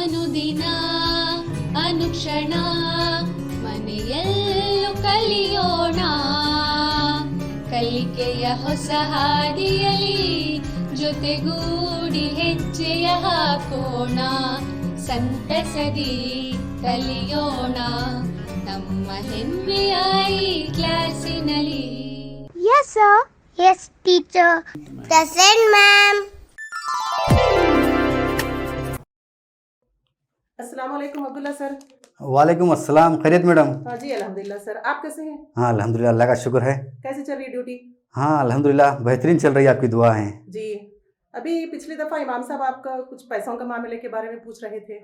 ಅನುದಿನ ಅನುಕ್ಷಣ ಮನೆಯಲ್ಲೂ ಕಲಿಯೋಣ ಕಲಿಕೆಯ ಹೊಸ ಹಾದಿಯಲಿ ಜೊತೆಗೂಡಿ ಹೆಜ್ಜೆಯ ಹಾಕೋಣ ಸಂತಸದಿ ಕಲಿಯೋಣ ನಮ್ಮ ಹೆಮ್ಮೆಯ ಈ ಕ್ಲಾಸಿನಲ್ಲಿ. Yes, sir. Yes, teacher. Present, ma'am. अस्सलाम वालेकुम अब्दुल्ला सर। वालेकुम अस्सलाम। खैरियत मैडम? हाँ जी अल्हम्दुलिल्लाह सर, आप कैसे हैं? हाँ अल्हम्दुलिल्लाह, अल्लाह का शुक्र है। कैसे चल रही है ड्यूटी? हाँ अल्हम्दुलिल्लाह बेहतरीन चल रही है, आपकी दुआ है। जी अभी पिछली दफ़ा इमाम साहब आपका कुछ पैसों के मामले के बारे में पूछ रहे थे।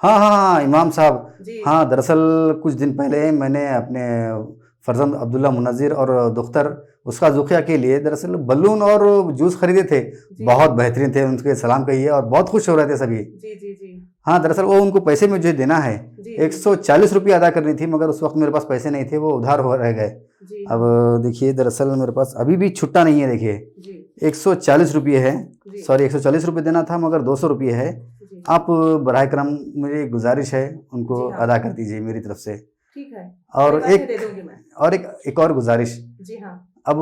हाँ हाँ हाँ इमाम साहब, जी हाँ दरअसल कुछ दिन पहले मैंने अपने फर्जंद अब्दुल्ला मुनज़्ज़िर और दुख्तर उसका ज़ुकिया के लिए दरअसल बलून और जूस खरीदे थे। जी बहुत बेहतरीन थे, उनके सलाम कहिए, और बहुत खुश हो रहे थे सभी। जी जी जी हाँ दरअसल वो उनको पैसे मुझे देना है, जी 140 रुपये अदा करनी थी, मगर उस वक्त मेरे पास पैसे नहीं थे, वो उधार हो रह गए। जी अब देखिए दरअसल मेरे पास अभी भी छुट्टा नहीं है। देखिए जी 140 रुपये है, जी सॉरी 140 रुपये देना था, मगर 200 रुपये है। जी आप बराह करम मुझे एक गुजारिश है, उनको जी हाँ। अदा कर दीजिए मेरी तरफ से। ठीक है, और कोई बात नहीं, एक दे दूंगी मैं। और एक और गुजारिश, जी हाँ अब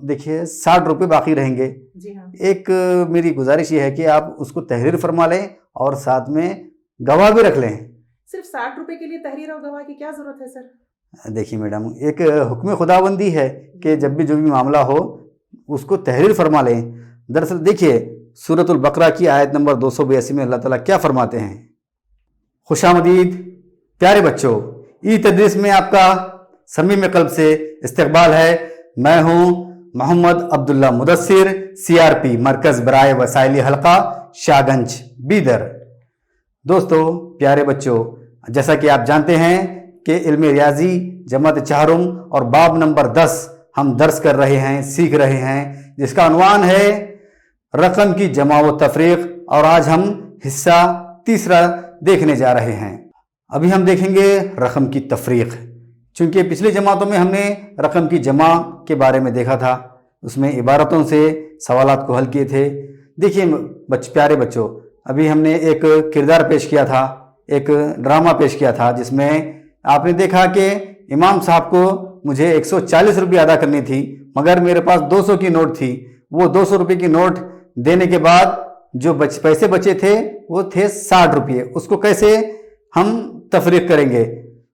देखिए 60 रुपये बाकी रहेंगे। जी हाँ एक मेरी गुजारिश ये है कि आप उसको तहरीर फरमा लें और साथ में गवाह भी रख लें। सिर्फ 60 रुपए के लिए तहरीर और गवाह की क्या जरूरत है सर? देखिए मैडम, एक हुक्म खुदाबंदी है कि जब भी जो भी मामला हो उसको तहरीर फरमा लें। दरअसल देखिए सूरतुल बकरा की आयत नंबर 282 में अल्लाह ताला क्या फरमाते हैं। खुशामदीद प्यारे बच्चों, ई तदरीस में आपका समीम कल्ब से इस्तकबाल है। मैं हूँ मोहम्मद अब्दुल्ला मुदस्सिर, CRP मरकज़ बराए वसाइली हल्का शाहगंज बीदर। दोस्तों प्यारे बच्चों, जैसा कि आप जानते हैं कि इल्म रियाजी जमात चाहरुम और बाब नंबर 10 हम दर्स कर रहे हैं, सीख रहे हैं, जिसका उन्वान है रकम की जमा व तफरीक, और आज हम हिस्सा तीसरा देखने जा रहे हैं। अभी हम देखेंगे रकम की तफरीक। चूँकि पिछली जमातों में हमने रकम की जमा के बारे में देखा था, उसमें इबारतों से सवालात को हल किए थे। देखिए प्यारे बच्चों, अभी हमने एक किरदार पेश किया था, एक ड्रामा पेश किया था, जिसमें आपने देखा कि इमाम साहब को मुझे 140 रुपये अदा करनी थी, मगर मेरे पास 200 की नोट थी। वो 200 रुपये की नोट देने के बाद जो पैसे बचे थे वो थे 60 रुपये। उसको कैसे हम तफरीक करेंगे?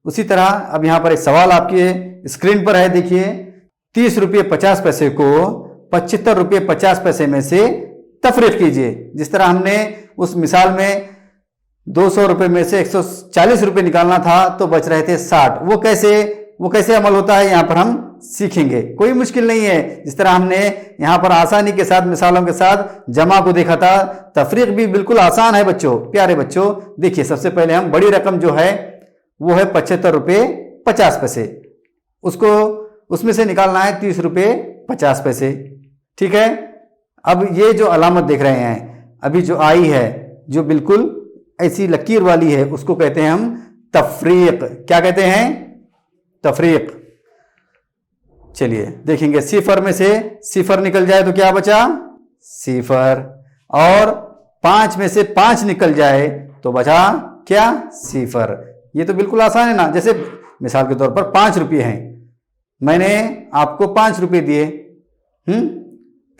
उसी तरह अब यहाँ पर एक सवाल आपके स्क्रीन पर है, देखिए 30 रुपये 50 पैसे को 75 रुपये 50 पैसे में से तफरीक कीजिए। जिस तरह हमने उस मिसाल में 200 रुपये में से 140 रुपये निकालना था तो बच रहे थे 60। वो कैसे अमल होता है यहाँ पर हम सीखेंगे। कोई मुश्किल नहीं है। जिस तरह हमने यहाँ पर आसानी के साथ मिसालों के साथ जमा को देखा था, तफरीक भी बिल्कुल आसान है बच्चों। प्यारे बच्चों देखिए, सबसे पहले हम बड़ी रकम जो है वो है 75 रुपये 50 पैसे, उसको उसमें से निकालना है 30 रुपये 50 पैसे। ठीक है, अब ये जो अलामत देख रहे हैं अभी जो आई है, जो बिल्कुल ऐसी लकीर वाली है, उसको कहते हैं हम तफरीक। क्या कहते हैं? तफरीक। चलिए देखेंगे, सिफर में से सिफर निकल जाए तो क्या बचा? सिफर। और 5 में से 5 निकल जाए तो बचा क्या? सिफर। ये तो बिल्कुल आसान है ना। जैसे मिसाल के तौर पर 5 रुपये हैं, मैंने आपको 5 रुपये दिए,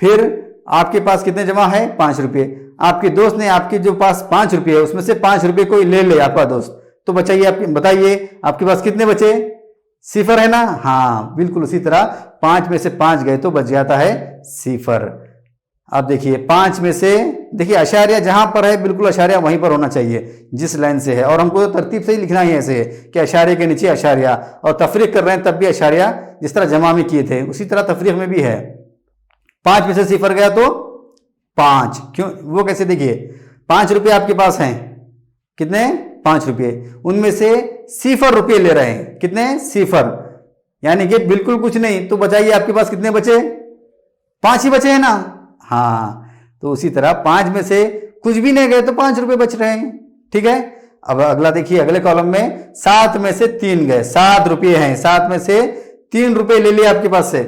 फिर आपके पास कितने जमा है? 5 रुपये। आपके दोस्त ने आपके जो पास 5 रुपये है उसमें से 5 रुपये कोई ले ले आपका दोस्त, तो बताइए आपके पास कितने बचे? सिफर है ना। हाँ बिल्कुल उसी तरह 5 में से 5 गए तो बच जाता है सिफर। अब देखिए 5 में से, देखिए अशारिया जहां पर है बिल्कुल अशारिया वहीं पर होना चाहिए जिस लाइन से है, और हमको तरतीब से ही लिखना ही ऐसे है कि अशारिया के नीचे अशारिया, और तफरीक कर रहे हैं तब भी अशारिया जिस तरह जमा में किए थे उसी तरह तफरीक में भी है। 5 में से सिफर गया तो 5, क्यों? वो कैसे? देखिए 5 रुपये आपके पास हैं, कितने? 5 रुपये, उनमें से सिफर रुपये ले रहे हैं। कितने? सिफर, यानी कि बिल्कुल कुछ नहीं। तो बचाइए आपके पास कितने बचे? 5 ही बचे हैं ना। हाँ, तो उसी तरह 5 में से कुछ भी नहीं गए तो 5 रुपये बच रहे हैं। ठीक है, अब अगला देखिए, अगले कॉलम में 7 में से 3 गए, 7 रुपये हैं, 7 में से 3 रुपये ले लिए आपके पास से,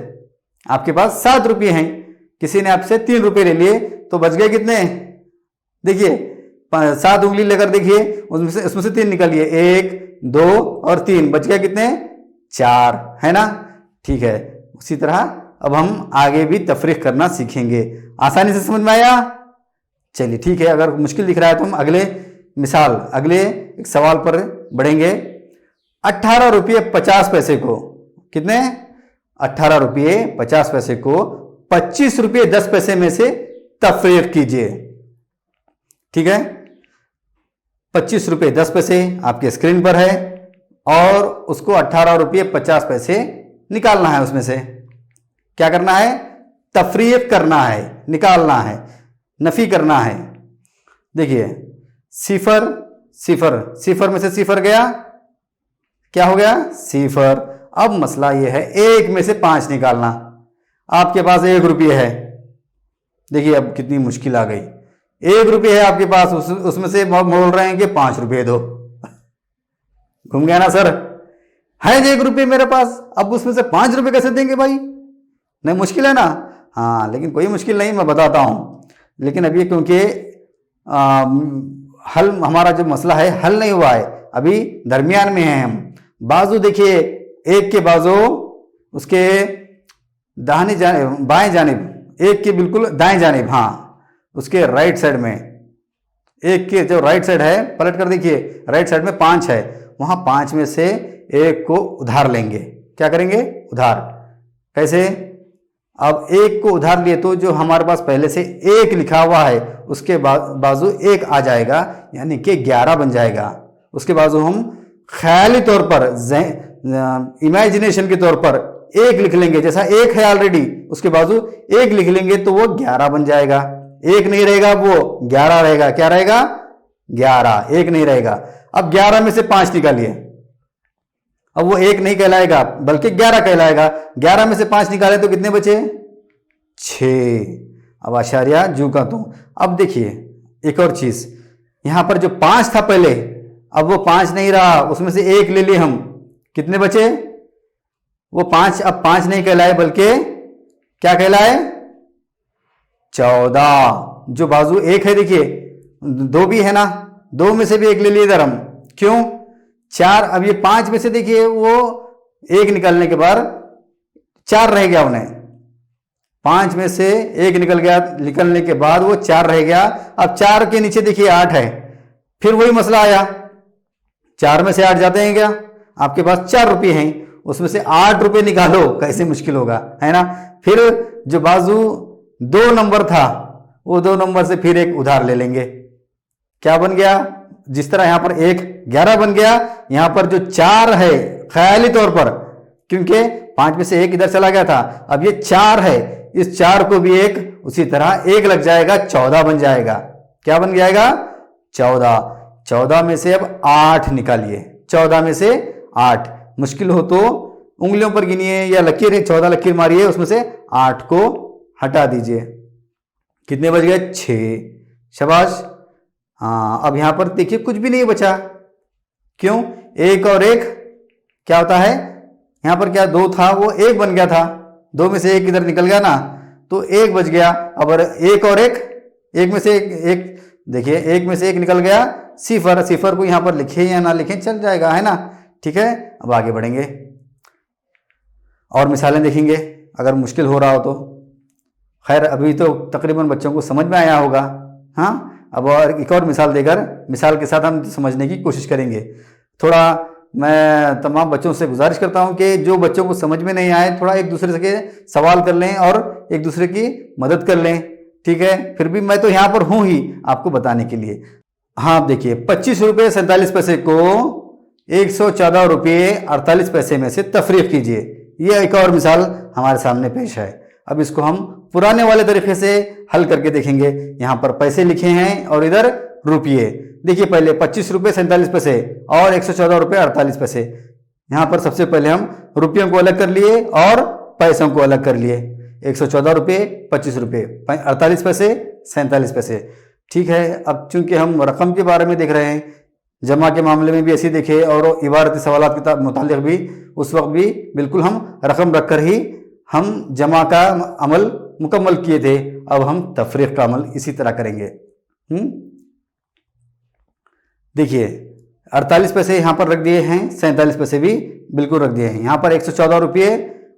आपके पास 7 रुपये हैं, किसी ने आपसे 3 रुपये ले लिए तो बच गए कितने? देखिए 7 उंगली लेकर देखिए, उसमें से 3 निकालिए, 1 2 और 3, बच गया कितने? 4, है ना? ठीक है, उसी तरह अब हम आगे भी तफरीक करना सीखेंगे। आसानी से समझ में आया? चलिए ठीक है, अगर मुश्किल दिख रहा है तो हम अगले एक सवाल पर बढ़ेंगे। 18 रुपये 50 पैसे को कितने? 18 रुपये 50 पैसे को 25 रुपये 10 पैसे में से तफरीक कीजिए। ठीक है, 25 रुपये 10 पैसे आपके स्क्रीन पर है और उसको 18 रुपये 50 पैसे निकालना है। उसमें से क्या करना है? तफरीक करना है, निकालना है, नफी करना है। देखिए, सिफर सिफर, सिफर में से सिफर गया, क्या हो गया? सिफर। अब मसला यह है 1 में से 5 निकालना। आपके पास 1 रुपये है, देखिए अब कितनी मुश्किल आ गई। 1 रुपये है आपके पास, उसमें से बोल रहे हैं कि 5 रुपये दो। घूम गया ना सर? है 1 रुपये मेरे पास, अब उसमें से 5 रुपये कैसे देंगे भाई? नहीं, मुश्किल है ना? हाँ, लेकिन कोई मुश्किल नहीं, मैं बताता हूं। लेकिन अभी क्योंकि हल, हमारा जो मसला है हल नहीं हुआ है, अभी दरमियान में हैं हम। बाजू देखिए, 1 के बाजू उसके दाहिनी जानिब, बाएं जानिब, 1 के बिल्कुल दाएं जानिब, हाँ उसके राइट साइड में, 1 के जो राइट साइड है, पलट कर देखिए, राइट साइड में 5 है, वहां 5 में से 1 को उधार लेंगे। क्या करेंगे? उधार। कैसे? अब 1 को उधार लिए तो जो हमारे पास पहले से 1 लिखा हुआ है उसके बाजू 1 आ जाएगा, यानी कि 11 बन जाएगा। उसके बाजू हम ख्याली तौर पर, इमेजिनेशन के तौर पर 1 लिख लेंगे, जैसा 1 है ऑलरेडी, उसके बाजू 1 लिख लेंगे तो वो 11 बन जाएगा। 1 नहीं रहेगा, वो 11 रहेगा। क्या रहेगा? 11, 1 नहीं रहेगा। अब 11 में से 5 निकालिए, अब वो 1 नहीं कहलाएगा बल्कि 11 कहलाएगा। 11 में से 5 निकाले तो कितने बचे? 6। अब आशार्या जू का तू। अब देखिए एक और चीज, यहां पर जो 5 था पहले, अब वो 5 नहीं रहा, उसमें से 1 ले लिए हम, कितने बचे? वो 5 अब 5 नहीं कहलाए बल्कि क्या कहलाए? 14। जो बाजू 1 है, देखिए 2 भी है ना, 2 में से भी 1 ले लिए इधर हम। क्यों? 4। अब ये 5 में से देखिए वो 1 निकालने के बाद 4 रह गया उन्हें। 5 में से 1 निकलने के बाद वो 4 रह गया। अब 4 के नीचे देखिए 8 है, फिर वही मसला आया, 4 में से 8 जाते हैं क्या? आपके पास 4 रुपये हैं, उसमें से 8 रुपये निकालो, कैसे मुश्किल होगा, है ना? फिर जो बाजू 2 नंबर था, वो 2 नंबर से फिर 1 उधार ले लेंगे। क्या बन गया? जिस तरह यहां पर 1 11 बन गया, यहां पर जो 4 है ख्याली तौर पर, क्योंकि 5 में से 1 इधर चला गया था, अब ये 4 है, इस 4 को भी 1 उसी तरह 1 लग जाएगा, 14 बन जाएगा। क्या बन जाएगा? 14। 14 में से अब 8 निकालिए, 14 में से 8। मुश्किल हो तो उंगलियों पर गिनिए या लकीर, 14 लकीर मारिए, उसमें से 8 को हटा दीजिए। कितने बच गए? 6। शाबाश। हाँ, अब यहां पर देखिए कुछ भी नहीं बचा। क्यों? 1 और 1 क्या होता है? यहां पर क्या 2 था, वो 1 बन गया था, 2 में से 1 इधर निकल गया ना, तो 1 बच गया। अब 1 और 1 में से 1 देखिए, 1 में से 1 निकल गया, सिफर। सिफर को यहां पर लिखे या ना लिखें चल जाएगा, है ना? ठीक है, अब आगे बढ़ेंगे और मिसालें देखेंगे अगर मुश्किल हो रहा हो तो। खैर अभी तो तकरीबन बच्चों को समझ में आया होगा। हाँ, अब और एक और मिसाल देकर, मिसाल के साथ हम समझने की कोशिश करेंगे। थोड़ा मैं तमाम बच्चों से गुजारिश करता हूं कि जो बच्चों को समझ में नहीं आए, थोड़ा एक दूसरे से सवाल कर लें और एक दूसरे की मदद कर लें। ठीक है, फिर भी मैं तो यहाँ पर हूँ ही आपको बताने के लिए। हाँ, आप देखिए 25 रुपये 47 पैसे को 114 रुपये 48 पैसे में से तफरीक कीजिए। ये एक और मिसाल हमारे सामने पेश है। अब इसको हम पुराने वाले तरीके से हल करके देखेंगे। यहाँ पर पैसे लिखे हैं और इधर रुपये। देखिए पहले 25 रुपये 47 पैसे और 114 रुपये 48 पैसे। यहाँ पर सबसे पहले हम रुपयों को अलग कर लिए और पैसों को अलग कर लिए। 114 रुपये 25 रुपये 48 पैसे 47 पैसे। ठीक है, अब चूंकि हम रकम के बारे में देख रहे हैं, जमा के मामले में भी ऐसे देखे और इबारती सवालात के मुतालिक भी उस वक्त भी बिल्कुल हम रकम रखकर ही हम जमा का अमल मुकम्मल किए थे। अब हम तफरीक का अमल इसी तरह करेंगे। देखिए 48 पैसे यहाँ पर रख दिए हैं, 47 पैसे भी बिल्कुल रख दिए हैं। यहाँ पर 114 रुपये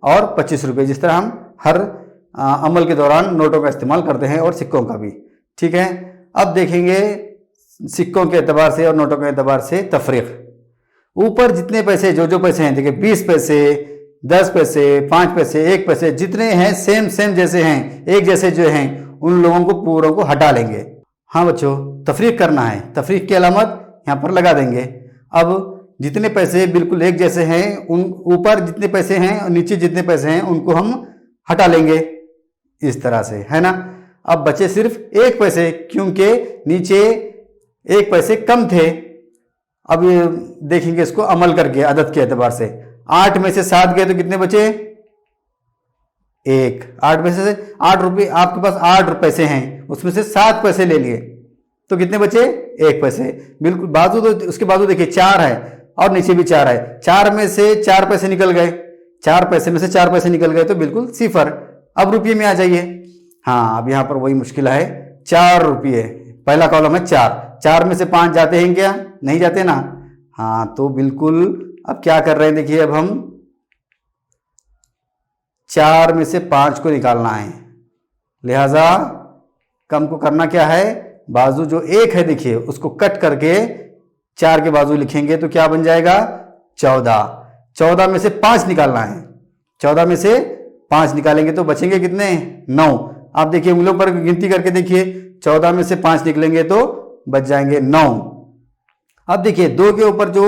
और 25 रुपये, जिस तरह हम हर अमल के दौरान नोटों का इस्तेमाल करते हैं और सिक्कों का भी। ठीक है, अब देखेंगे सिक्कों के एतबार से और नोटों के एतबार से तफरीक। ऊपर जितने पैसे जो पैसे हैं, देखिए 20 पैसे, 10 पैसे, 5 पैसे, 1 पैसे, जितने हैं सेम जैसे हैं, एक जैसे जो हैं, उन लोगों को पूरों को हटा लेंगे। हाँ बच्चों, तफरीक करना है, तफरीक की अलामत यहाँ पर लगा देंगे। अब जितने पैसे बिल्कुल एक जैसे हैं, उन ऊपर जितने पैसे हैं और नीचे जितने पैसे हैं उनको हम हटा लेंगे, इस तरह से, है ना। अब बचे सिर्फ 1 पैसे, क्योंकि नीचे 1 पैसे कम थे। अब ये देखेंगे इसको अमल करके अदद के एतबार से। 8 में से 7 गए तो कितने बचे? 1। 8 में से 8 रुपये, आपके पास 8 पैसे हैं, उसमें से 7 पैसे ले लिए तो कितने बचे? 1 पैसे। बिल्कुल बाजू तो उसके बाजू देखिए 4 है और नीचे भी 4 है। 4 में से 4 पैसे निकल गए, 4 पैसे में से 4 पैसे निकल गए तो बिल्कुल 0। अब रुपये में आ जाइए। हाँ, अब यहाँ पर वही मुश्किल है, 4 रुपये, पहला कॉलम है 4। 4 में से 5 जाते हैं क्या? नहीं जाते ना। हाँ, तो बिल्कुल अब क्या कर रहे हैं, देखिए अब हम 4 में से 5 को निकालना है, लिहाजा कम को करना क्या है, बाजू जो 1 है देखिए उसको कट करके 4 के बाजू लिखेंगे तो क्या बन जाएगा? 14। 14 में से 5 निकालना है, 14 में से 5 निकालेंगे तो बचेंगे कितने? 9। आप देखिए उंगलियों पर गिनती करके देखिए, 14 में से 5 निकलेंगे तो बच जाएंगे 9। अब देखिए 2 के ऊपर जो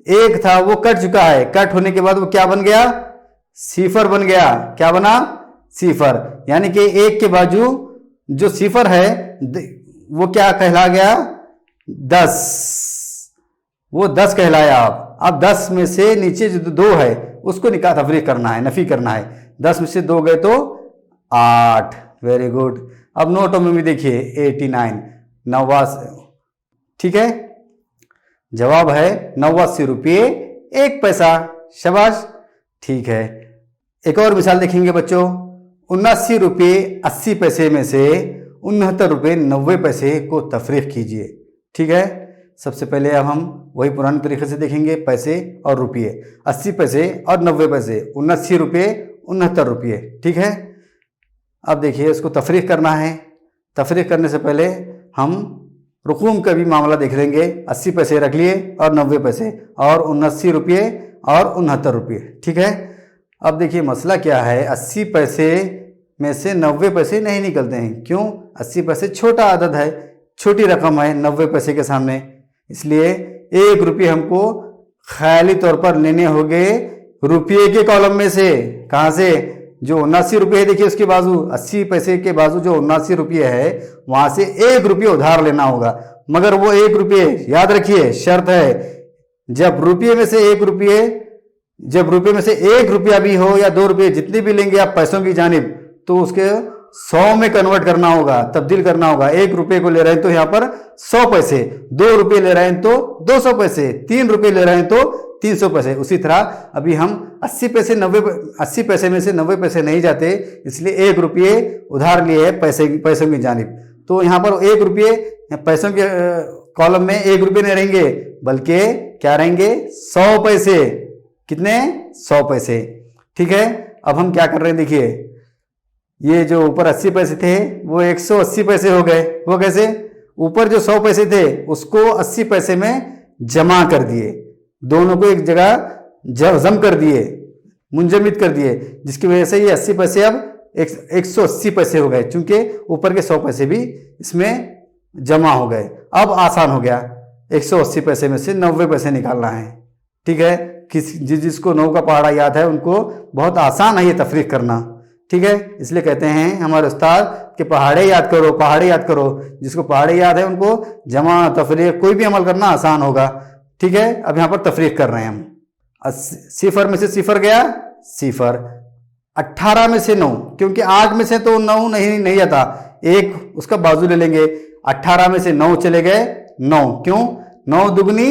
1 था वो कट चुका है, कट होने के बाद वो क्या बन गया? 0 बन गया। क्या बना? 0। यानी कि 1 के बाजू जो 0 है वो क्या कहला गया? 10। वो 10 कहलाया। अब 10 में से नीचे जो 2 है उसको तफरीक करना है, नफी करना है। 10 में से 2 गए तो 8। Very good. अब नोटों में भी देखिए 89, 89। ठीक है, जवाब है 89 रुपये 1 पैसा। शाबाश, ठीक है। एक और मिसाल देखेंगे बच्चों। 79 रुपये 80 पैसे में से 69 रुपये 90 पैसे को तफरीक कीजिए। ठीक है, सबसे पहले अब हम वही पुराने तरीके से देखेंगे, पैसे और रुपये। 80 पैसे और 90 पैसे, 79 रुपये 69 रुपये। ठीक है, अब देखिए इसको तफरीक करना है। तफरीक करने से पहले हम रुकूम का भी मामला देख लेंगे। 80 पैसे रख लिए और 90 पैसे और 79 रुपये और 69 रुपये। ठीक है, अब देखिए मसला क्या है, 80 पैसे में से 90 पैसे नहीं निकलते हैं। क्यों? 80 पैसे छोटा आदद है, छोटी रकम है 90 पैसे के सामने, इसलिए 1 रुपये हमको ख्याली तौर पर लेने होंगे रुपये के कॉलम में से। कहाँ से? जो 79 रुपये है देखिए उसके बाजू, 80 पैसे के बाजू जो 79 रुपये है वहां से 1 रुपये उधार लेना होगा। मगर वो 1 रुपये, याद रखिए शर्त है, जब रुपये में से 1 रुपया भी हो या 2 रुपये, जितने भी लेंगे आप पैसों की जानिब, तो उसके 100 में कन्वर्ट करना होगा, तब्दील करना होगा। 1 रुपये को ले रहे हैं तो यहाँ पर 100 पैसे, 2 रुपये ले रहे हैं तो 200 पैसे, 3 रुपये ले रहे हैं तो 300 पैसे। उसी तरह अभी हम 80 पैसे में से 90 पैसे नहीं जाते, इसलिए 1 रुपये उधार लिए है पैसों की जानिब। तो यहाँ पर 1 रुपये पैसों के कॉलम में 1 रुपये नहीं रहेंगे, बल्कि क्या रहेंगे? 100 पैसे। कितने? 100 पैसे। ठीक है, अब हम क्या कर रहे हैं, देखिए ये जो ऊपर 80 पैसे थे वो 180 पैसे हो गए। वो कैसे? ऊपर जो 100 पैसे थे उसको 80 पैसे में जमा कर दिए, दोनों को एक जगह जम कर दिए, मुंजमिद कर दिए, जिसकी वजह से ये 80 पैसे अब 180 पैसे हो गए, चूंकि ऊपर के 100 पैसे भी इसमें जमा हो गए। अब आसान हो गया, 180 पैसे में से 90 पैसे निकालना है। ठीक है, जिसको 9 का पहाड़ा याद है उनको बहुत आसान है ये तफरीक करना। ठीक है, इसलिए कहते हैं हमारे उस्ताद कि पहाड़े याद करो, पहाड़े याद करो। जिसको पहाड़े याद है उनको जमा तफरीक कोई भी अमल करना आसान होगा। ठीक है, अब यहाँ पर तफरीक कर रहे हैं हम। 0 में से 0 गया, 0। 18 में से 9, क्योंकि 8 में से तो 9 नहीं आता, 1 उसका बाजू ले लेंगे। 18 में से 9 चले गए, 9। क्यों? 9 दुगनी,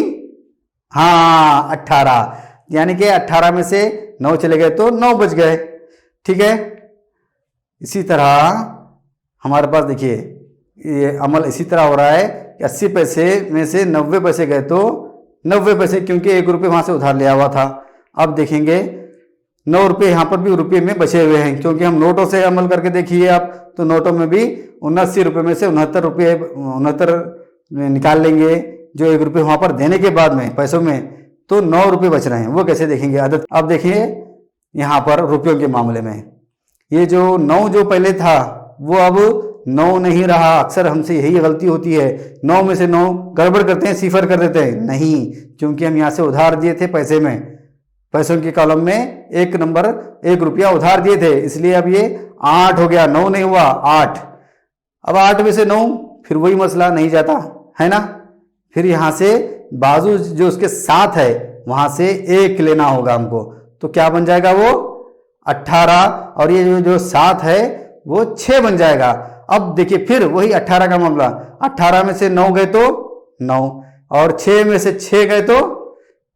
हाँ 18, यानी कि 18 में से 9 चले गए तो 9 बच गए। ठीक है, इसी तरह हमारे पास देखिए ये अमल इसी तरह हो रहा है कि 80 पैसे में से 90 पैसे गए तो 90 पैसे, क्योंकि 1 रुपये वहाँ से उधार लिया हुआ था। अब देखेंगे 9 रुपये यहाँ पर भी रुपये में बचे हुए हैं, क्योंकि हम नोटों से अमल करके देखिए आप, तो नोटों में भी 79 रुपये में से 69 निकाल लेंगे जो 1 रुपये वहाँ पर देने के बाद में पैसों में, तो 9 रुपये बच रहे हैं। वो कैसे देखेंगे आदत। अब देखिए यहाँ पर रुपयों के मामले में ये जो 9 जो पहले था वो अब 9 नहीं रहा। अक्सर हमसे यही गलती होती है, 9 में से 9 गड़बड़ करते हैं, सिफर कर देते हैं। नहीं, क्योंकि हम यहाँ से उधार दिए थे पैसे में, पैसों के कॉलम में 1 नंबर 1 रुपया उधार दिए थे, इसलिए अब ये 8 हो गया, 9 नहीं हुआ 8। अब 8 में से 9 फिर वही मसला नहीं जाता है ना, फिर यहाँ से बाजू जो उसके साथ है वहाँ से 1 लेना होगा हमको, तो क्या बन जाएगा वो 18, और ये जो 7 है वो 6 बन जाएगा। अब देखिए फिर वही 18 का मामला, 18 में से 9 गए तो 9, और 6 में से 6 गए तो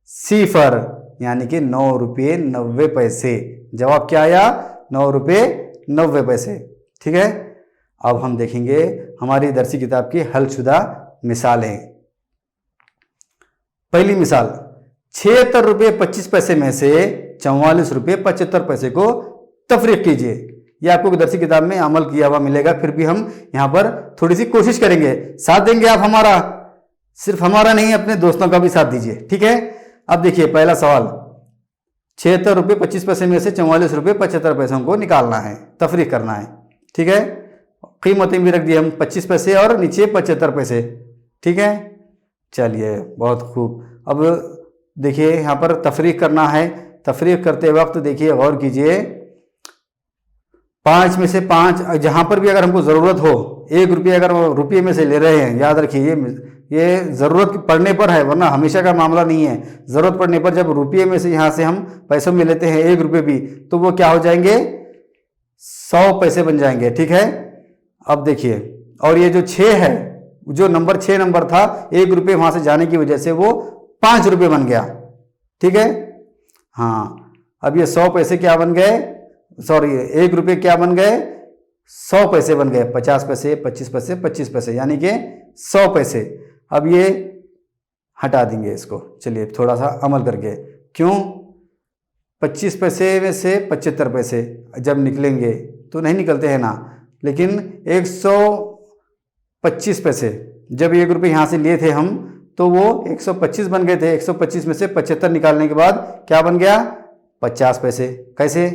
सिफर, यानी कि 9 रुपये 90 पैसे। जवाब क्या आया? 9 रुपये 90 पैसे। ठीक है, अब हम देखेंगे हमारी दरसी किताब की हलशुदा मिसालें। पहली मिसाल, 76 रुपये 25 पैसे में से 44 रुपये 75 पैसे को तफरीक कीजिए। ये आपको दरसी किताब में अमल किया हुआ मिलेगा, फिर भी हम यहाँ पर थोड़ी सी कोशिश करेंगे। साथ देंगे आप हमारा, सिर्फ हमारा नहीं अपने दोस्तों का भी साथ दीजिए। ठीक है, अब देखिए पहला सवाल, 76 रुपये 25 पैसे में से 44 रुपये 75 पैसों को निकालना है, तफरीक करना है। ठीक है, कीमतें भी रख दी हम, 25 पैसे और नीचे 75 पैसे। ठीक है, चलिए बहुत खूब। अब देखिए यहाँ पर तफरीक करना है। तफरीक करते वक्त देखिए गौर कीजिए, 5 में से 5 जहाँ पर भी अगर हमको ज़रूरत हो, 1 रुपये अगर रुपये में से ले रहे हैं, याद रखिए ये ज़रूरत पड़ने पर है, वरना हमेशा का मामला नहीं है। ज़रूरत पड़ने पर जब रुपये में से यहाँ से हम पैसों में लेते हैं 1 रुपये भी, तो वो क्या हो जाएंगे 100 पैसे बन जाएंगे। ठीक है, अब देखिए, और ये जो 6 है, जो नंबर 6 नंबर था, 1 रुपये वहाँ से जाने की वजह से वो 5 रुपये बन गया। ठीक है, हाँ, अब ये 100 पैसे क्या बन गए, सॉरी 1 रुपये क्या बन गए, 100 पैसे बन गए। 50 पैसे 25 पैसे 25 पैसे, यानी कि 100 पैसे। अब ये हटा देंगे इसको, चलिए थोड़ा सा अमल करके। क्यों? 25 पैसे में से 75 पैसे जब निकलेंगे तो नहीं निकलते हैं ना, लेकिन 125 पैसे जब 1 रुपये यहाँ से लिए थे हम, तो वो 125 बन गए थे। 125 में से 75 निकालने के बाद क्या बन गया 50 पैसे। कैसे?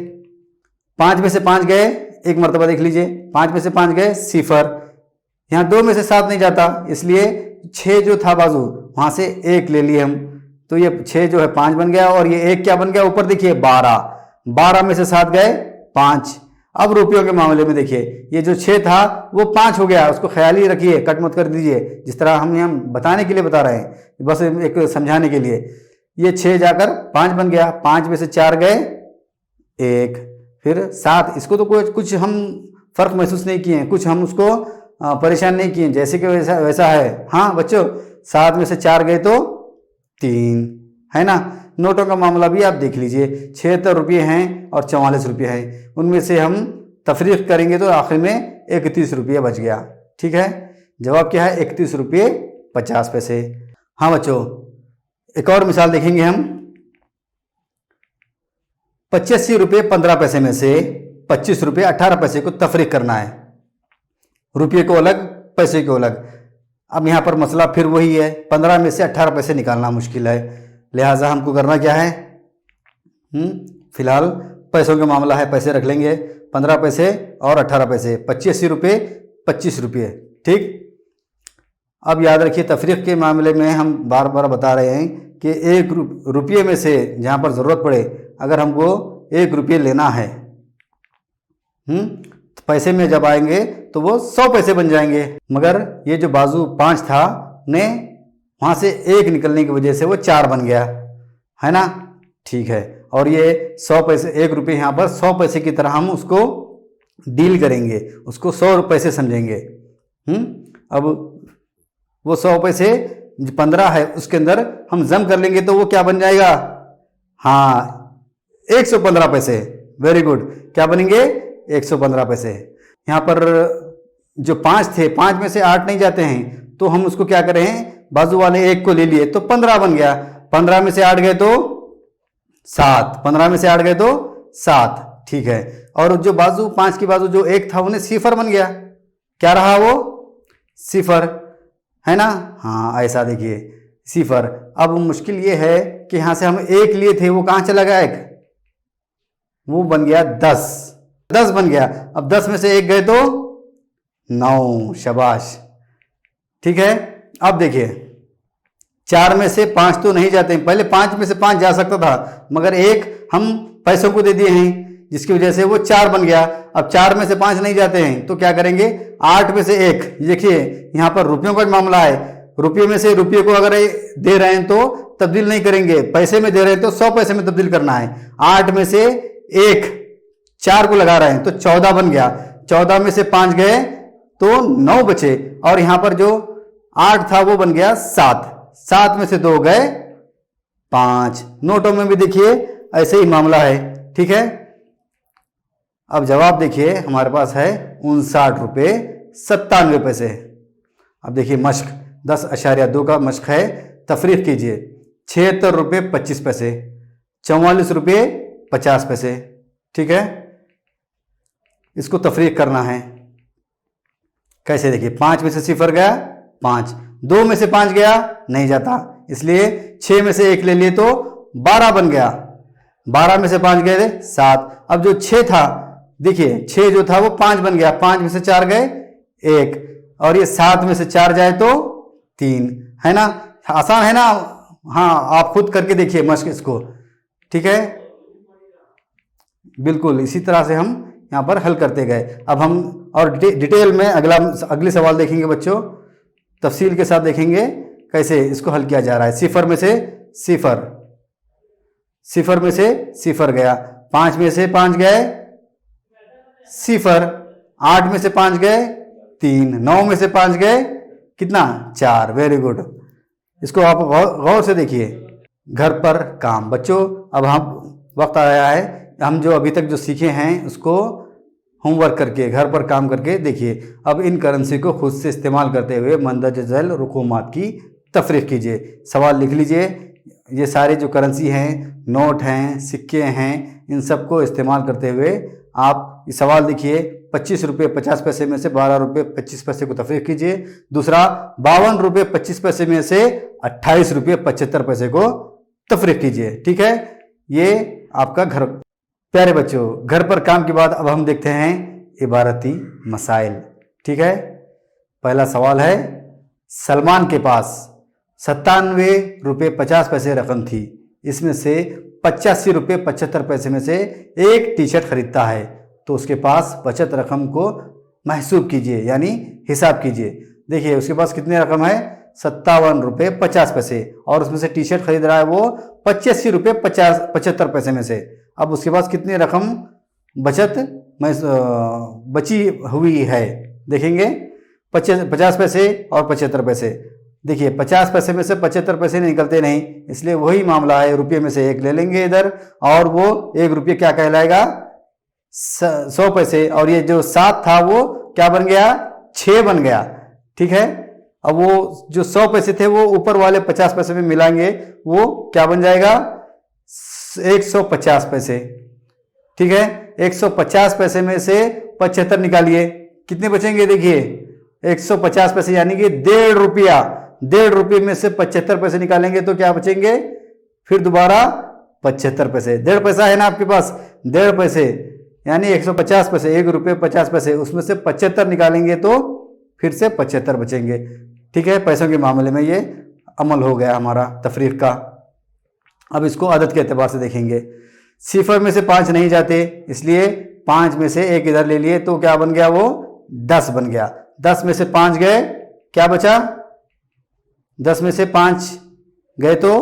5 में से 5 गए, एक मरतबा देख लीजिए, 5 में से 5 गए सिफर, यहाँ 2 में से 7 नहीं जाता, इसलिए 6 जो था बाजू वहाँ से 1 ले लिए हम, तो ये 6 जो है 5 बन गया, और ये 1 क्या बन गया ऊपर देखिए 12, 12 में से 7 गए 5। अब रुपयों के मामले में देखिए, ये जो 6 था वो 5 हो गया, उसको ख्याल ही रखिए, कट मत कर दीजिए, जिस तरह हम यहाँ बताने के लिए बता रहे हैं, बस एक समझाने के लिए। ये 6 जाकर 5 बन गया, 5 में से 4 गए 1, फिर 7, इसको तो कुछ हम फर्क महसूस नहीं किए हैं, कुछ हम उसको परेशान नहीं किए, जैसे कि वैसा है। हाँ बच्चों, 7 में से 4 गए तो 3, है ना। नोटों का मामला भी आप देख लीजिए, 76 रुपये हैं और 44 रुपये हैं, उनमें से हम तफरीक करेंगे तो आखिर में 31 रुपये बच गया। ठीक है, जवाब क्या है 31 रुपये 50 पैसे। हाँ बच्चों, एक और मिसाल देखेंगे हम। 85 रुपये 15 पैसे में से 25 रुपये 18 पैसे को तफरीक करना है, रुपये को अलग पैसे को अलग। अब यहाँ पर मसला फिर वही है, 15 में से 18 पैसे निकालना मुश्किल है, लिहाजा हमको करना क्या है, फिलहाल पैसों का मामला है, पैसे रख लेंगे, 15 पैसे और 18 पैसे, 85 रुपये 25 रुपये। ठीक, अब याद रखिए तफरीक के मामले में हम बार बार बता रहे हैं कि 1 रुपये में से जहाँ पर ज़रूरत पड़े, अगर हमको 1 रुपये लेना है, तो पैसे में जब आएंगे तो वो 100 पैसे बन जाएंगे, मगर ये जो बाजू 5 था ने वहाँ से 1 निकलने की वजह से वो 4 बन गया, है ना। ठीक है, और ये 100 पैसे, 1 रुपये यहाँ पर 100 पैसे की तरह हम उसको डील करेंगे, उसको 100 पैसे समझेंगे। अब वो 100 पैसे 15 है, उसके अंदर हम जम कर लेंगे तो वो क्या बन जाएगा, हाँ 115 पैसे। वेरी गुड, क्या बनेंगे 115 पैसे। यहाँ पर जो 5 थे, 5 में से 8 नहीं जाते हैं, तो हम उसको क्या करें, बाजू वाले एक को ले लिए तो 15 बन गया। 15 में से 8 गए तो 7, 15 में से 8 गए तो 7, ठीक है। और जो बाजू 5 की बाजू जो एक था उन्हें सिफर बन गया, क्या रहा वो, सिफर, है ना। हाँ ऐसा देखिए सिफर। अब मुश्किल ये है कि यहां से हम एक लिए थे, वो कहां चला गया, एक वो बन गया 10, 10 बन गया। अब 10 में से एक गए तो 9, शाबाश, ठीक है। अब देखिए 4 में से 5 तो नहीं जाते हैं, पहले 5 में से 5 जा सकता था, मगर एक हम पैसों को दे दिए हैं जिसकी वजह से वो 4 बन गया। अब 4 में से 5 नहीं जाते हैं तो क्या करेंगे, 8 में से 1, देखिए यहां पर रुपयों का मामला है, रुपये में से रुपये को अगर दे रहे हैं तो तब्दील नहीं करेंगे, पैसे में दे रहे हैं तो 100 पैसे में तब्दील करना है। 8 में से 1 4 को लगा रहे हैं तो 14 बन गया। 14 में से 5 गए तो 9 बचे, और यहां पर जो 8 था वो बन गया 7, 7 में से 2 गए 5। नोटों में भी देखिए ऐसे ही मामला है, ठीक है। अब जवाब देखिए हमारे पास है 59 रुपये 97 पैसे। अब देखिए मश्क 10.2 का मश्क है, तफरीक कीजिए। 76 रुपये 25 पैसे, 44 रुपये 50 पैसे, ठीक है। इसको तफरीक करना है, कैसे देखिए, 5 में से सिफर गया 5, 2 में से 5 गया नहीं जाता, इसलिए 6 में से 1 ले लिए तो 12 बन गया। 12 में से 5 गए 7। अब जो 6 था, देखिए 6 जो था वो 5 बन गया, 5 में से 4 गए 1, और ये 7 में से 4 जाए तो 3, है ना। आसान है ना, हाँ आप खुद करके देखिए मश्क इसको, ठीक है। बिल्कुल इसी तरह से हम यहाँ पर हल करते गए। अब हम और डिटेल में अगले सवाल देखेंगे बच्चों, तफसील के साथ देखेंगे कैसे इसको हल किया जा रहा है। सिफर में से सिफर, सिफर में से सिफर गया, 5 में से 5 गए सिफर, 8 में से 5 गए 3, 9 में से 5 गए कितना 4। वेरी गुड, इसको आप गौर से देखिए। घर पर काम बच्चों, अब हम वक्त आया है, हम जो अभी तक जो सीखे हैं उसको होमवर्क करके घर पर काम करके देखिए। अब इन करेंसी को खुद से इस्तेमाल करते हुए मंदरज झैल रकूमात की तफरीक कीजिए। सवाल लिख लीजिए, ये सारे जो करेंसी हैं, नोट हैं, सिक्के हैं, इन सब को इस्तेमाल करते हुए आप ये सवाल लिखिए। 25 रुपये 50 पैसे में से 12 रुपये 25 पैसे को तफरीक कीजिए। दूसरा 52 रुपये 25 पैसे में से 28 रुपये 75 पैसे को तफरीक कीजिए, ठीक है। ये आपका घर। प्यारे बच्चों, घर पर काम के बाद अब हम देखते हैं इबारती मसाइल, ठीक है। पहला सवाल है, सलमान के पास 97 रुपये 50 पैसे रकम थी, इसमें से 85 रुपये 75 पैसे में से एक टी शर्ट खरीदता है, तो उसके पास बचत रकम को महसूब कीजिए, यानी हिसाब कीजिए। देखिए उसके पास कितनी रकम है, 57 रुपये 50 पैसे, और उसमें से टी शर्ट खरीद रहा है वो 85 रुपये 75 पैसे में से। अब उसके पास कितनी रकम बचत बची हुई है, देखेंगे 50 पैसे और 75 पैसे। देखिए 50 पैसे में से 75 पैसे निकलते नहीं, इसलिए वही मामला है, रुपये में से 1 ले लेंगे इधर, और वो 1 रुपये क्या कहलाएगा 100 पैसे, और ये जो 7 था वो क्या बन गया 6 बन गया, ठीक है। अब वो जो 100 पैसे थे वो ऊपर वाले 50 पैसे में मिलाएंगे, वो क्या बन जाएगा 150 पैसे, ठीक है। 150 पैसे में से 75 निकालिए, कितने बचेंगे, देखिए 150 पैसे यानी कि 1.5 रुपया, 1.5 रुपये में से 75 पैसे निकालेंगे तो क्या बचेंगे, फिर दोबारा 75 पैसे। 1.5 पैसा है ना आपके पास, 1.5 पैसे यानी 150 पैसे, 1 रुपये 50 पैसे, उसमें से 75 निकालेंगे तो फिर से 75 बचेंगे, ठीक है। पैसों के मामले में ये अमल हो गया हमारा तफरीक का। अब इसको आदत के एतबार से देखेंगे। सिफर में से 5 नहीं जाते, इसलिए 5 में से 1 इधर ले लिए तो क्या बन गया, वो 10 बन गया। 10 में से 5 गए, क्या बचा, 10 में से 5 गए तो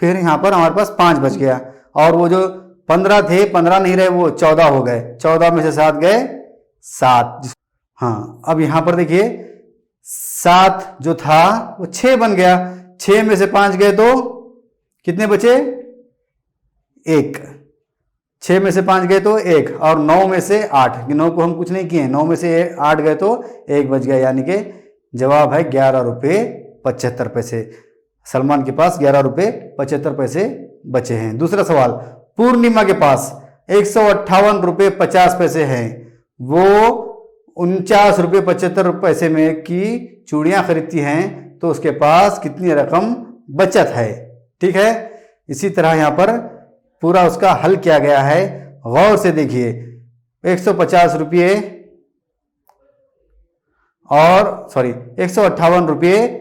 फिर यहाँ पर हमारे पास 5 बच गया, और वो जो 15 थे 15 नहीं रहे, वो 14 हो गए। 14 में से 7 गए 7। हाँ अब यहाँ पर देखिए 7 जो था वो 6 बन गया। 6 में से 5 गए तो कितने बचे, 1। 6 में से 5 गए तो 1, और 9 में से 8, 9 को हम कुछ नहीं किए, 9 में से 8 गए तो 1 बच गया, यानी कि जवाब है 11 रुपये 75 पैसे। सलमान के पास 11 रुपये 75 पैसे बचे हैं। दूसरा सवाल, पूर्णिमा के पास 158 रुपये 50 पैसे हैं, वो 49 रुपये 75 पैसे में की चूड़ियाँ खरीदती हैं, तो उसके पास कितनी रकम बचत है। ठीक है, इसी तरह यहाँ पर पूरा उसका हल किया गया है, गौर से देखिए। 150 रुपये और 158 रुपये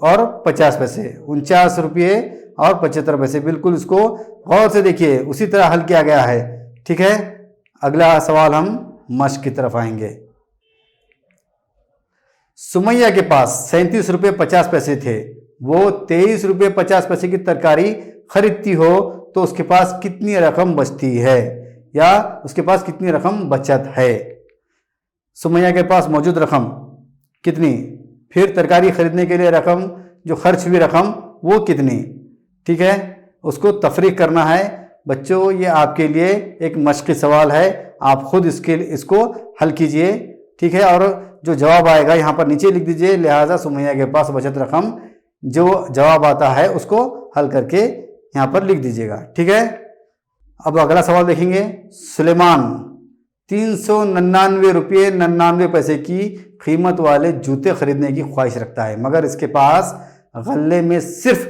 और 50 पैसे, 49 रुपये और 75 पैसे, बिल्कुल इसको गौर से देखिए, उसी तरह हल किया गया है। ठीक है, अगला सवाल हम मश्क की तरफ आएंगे। सुमैया के पास 37 रुपये 50 पैसे थे, वो 23 रुपये 50 पैसे की तरकारी खरीदती हो, तो उसके पास कितनी रकम बचती है, या उसके पास कितनी रकम बचत है। सुमैया के पास मौजूद रकम कितनी, फिर तरकारी खरीदने के लिए रकम, जो खर्च हुई रकम वो कितनी। ठीक है, उसको तफरीक करना है। बच्चों, ये आपके लिए एक मश्क़ी सवाल है, आप खुद इसको हल कीजिए। ठीक है, और जो जवाब आएगा यहाँ पर नीचे लिख दीजिए, लिहाजा सुमैया के पास बचत रकम, जो जवाब आता है उसको हल करके यहाँ पर लिख दीजिएगा। ठीक है, अब अगला सवाल देखेंगे। सुलेमान 399 रुपये 99 पैसे की कीमत वाले जूते खरीदने की ख्वाहिश रखता है, मगर इसके पास गल्ले में सिर्फ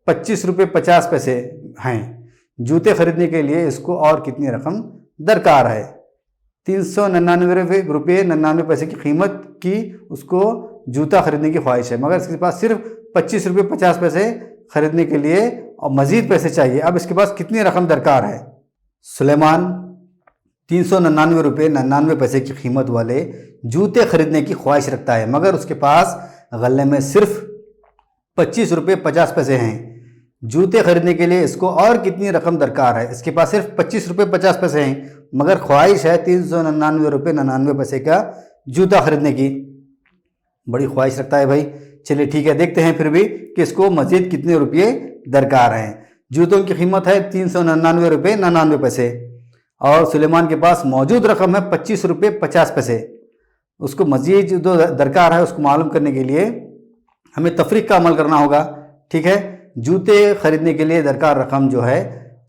25 रुपये 50 पैसे हैं। जूते खरीदने के लिए इसको और कितनी रकम दरकार है। 399 रुपये 99 पैसे की कीमत की उसको जूता खरीदने की ख्वाहिश है, मगर इसके पास सिर्फ 25 रुपये 50 पैसे खरीदने के लिए और मज़ीद पैसे चाहिए। अब इसके पास कितनी रकम दरकार है। सुलेमान 399 रुपये 99 पैसे की कीमत वाले जूते खरीदने की ख्वाहिश रखता है, मगर उसके पास गले में सिर्फ 25 रुपये 50 पैसे हैं। जूते खरीदने के लिए इसको और कितनी रकम दरकार है। इसके पास सिर्फ 25 रुपये 50 पैसे हैं, मगर ख्वाहिश है 399 रुपये 99 पैसे का जूता खरीदने की। बड़ी ख्वाहिश रखता है भाई। चलिए ठीक है, देखते हैं फिर भी कि इसको मज़ीद कितने रुपये दरकार हैं। जूतों की कीमत है 399 रुपये 99 पैसे, और सुलेमान के पास मौजूद रकम है 25 रुपये 50 पैसे। उसको मज़ीद जो दरकार है उसको मालूम करने के लिए हमें तफरीक का अमल करना होगा। ठीक है, जूते खरीदने के लिए दरकार रकम जो है,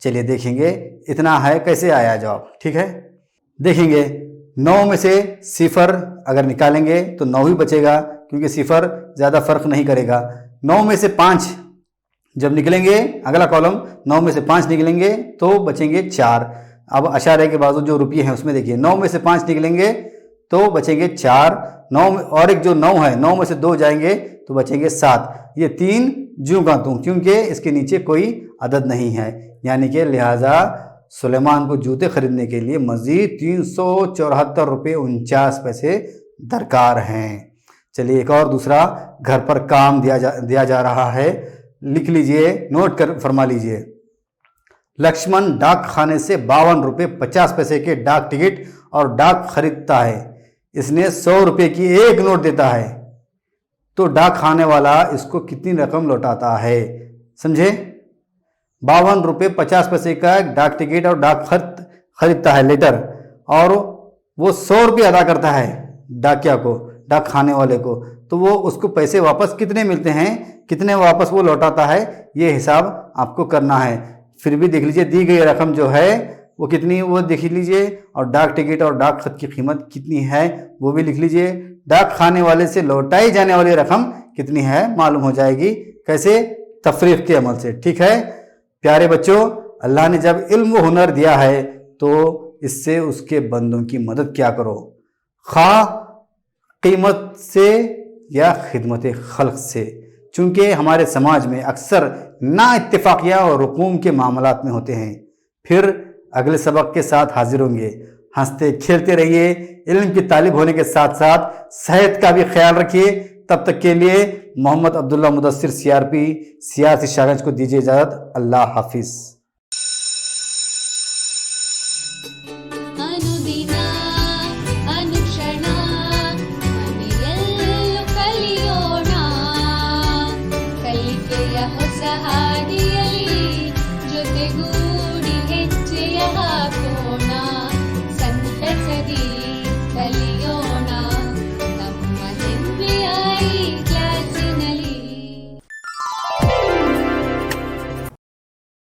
चलिए देखेंगे इतना है, कैसे आया जवाब। ठीक है, देखेंगे 9 में से 0 अगर निकालेंगे तो 9 ही बचेगा, क्योंकि 0 ज़्यादा फ़र्क नहीं करेगा। 9 में से 5 जब निकलेंगे, अगला कॉलम 9 में से 5 निकलेंगे तो बचेंगे 4। अब अशारे के बाजू जो रुपये हैं उसमें देखिए, 9 में से 5 निकलेंगे तो बचेंगे 4, 9 और एक जो 9 है, 9 में से 2 जाएंगे तो बचेंगे 7। ये 3 ज्यों का त्यों, क्योंकि इसके नीचे कोई अदद नहीं है, यानी कि लिहाजा सुलेमान को जूते खरीदने के लिए मज़ीद 374 रुपये 49 पैसे दरकार हैं। चलिए एक और दूसरा घर पर काम दिया जा रहा है, लिख लीजिए, नोट कर फरमा लीजिए। लक्ष्मण डाक खाने से 52 रुपये 50 पैसे के डाक टिकट और डाक खरीदता है। इसने 100 रुपये की एक नोट देता है, तो डाक खाने वाला इसको कितनी रकम लौटाता है। समझे, 52 रुपये 50 पैसे का डाक टिकट और डाक खरीदता है लेटर, और वो 100 रुपये अदा करता है डाकिया को, डाक खाने वाले को, तो वो उसको पैसे वापस कितने मिलते हैं, कितने वापस वो लौटाता है, ये हिसाब आपको करना है। फिर भी देख लीजिए दी गई रकम जो है वो कितनी, वो देख लीजिए, और डाक टिकट और डाक खत की कीमत कितनी है वो भी लिख लीजिए। डाक खाने वाले से लौटाई जाने वाली रकम कितनी है मालूम हो जाएगी, कैसे, तफरीक के अमल से। ठीक है प्यारे बच्चों, अल्लाह ने जब इल्म व हुनर दिया है तो इससे उसके बंदों की मदद क्या करो, खा कीमत से या खिदमत खल्क से। चूँकि हमारे समाज में अक्सर ना इत्तेफाकिया और रुकूम के मामलात में होते हैं। फिर अगले सबक के साथ हाजिर होंगे। हंसते खेलते रहिए, इल्म की तालिब होने के साथ साथ सेहत का भी ख्याल रखिए। तब तक के लिए मोहम्मद अब्दुल्ला मुदस्सिर CRP सियासी शागज को दीजिए इजाज़त। अल्लाह हाफिज़।